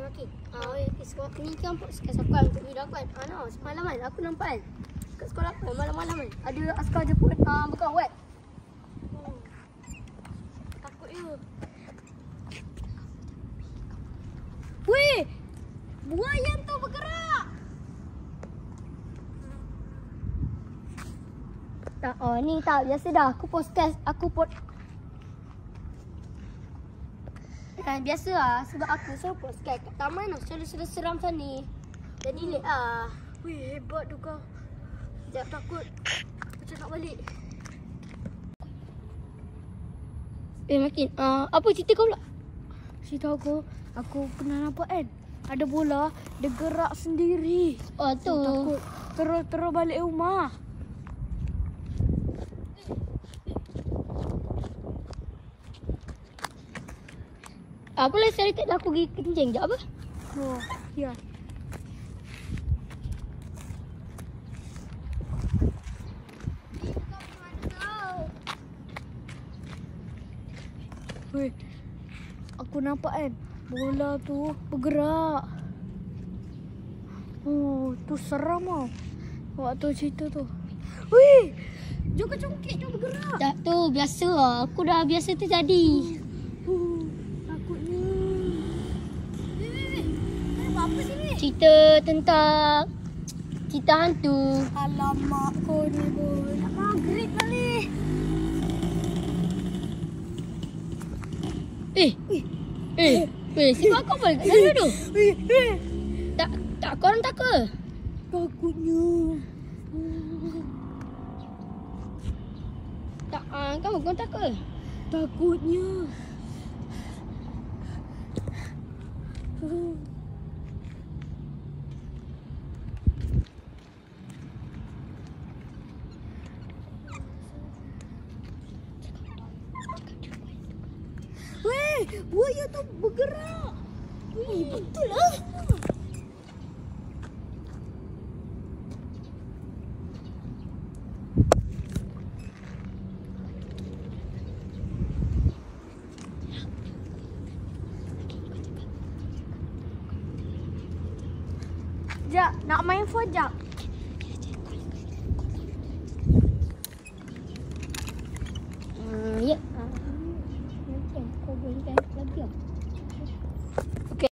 makin. Sekolah ni kan podcast aku kan untuk video aku kan. Semalam kan aku nampak kan. Kat sekolah aku kan malam-malam kan. Ada askar Jepun berkawat. Takut je. Weh! Buaya tu bergerak. Tak, ni tak biasa dah. Aku podcast, biasa lah sebab aku selalu podcast kat taman lah. Selalu seram sana ni. Jadi late lah. Weh, hebat tu kau. Sekejap takut. Macam nak balik. Makin. Apa cerita kau pula? Cerita aku pernah nampak kan. Ada bola, dia gerak sendiri. Oh tu. Takut. Terus balik rumah. Boleh saya tak aku pergi kencing sekejap apa? Oh, ya. Weh, aku nampak kan bola tu bergerak. Oh, tu seram tau. Waktu cerita tu. Weh, joget-joget dia bergerak. Tak tu biasa lah. Aku dah biasa terjadi. Takutnya. Weh. Kau apa sini? Cerita tentang cerita hantu. Alamak kau ni boy. Nak maghrib balik. Sebab kau boleh kat sana tu. Tak korang tak ke? Takutnya. Tak, kau tak ke? Takutnya. Weh, buaya tu bergerak. Weh, betul lah. Jak, nak main phone jak. Ya.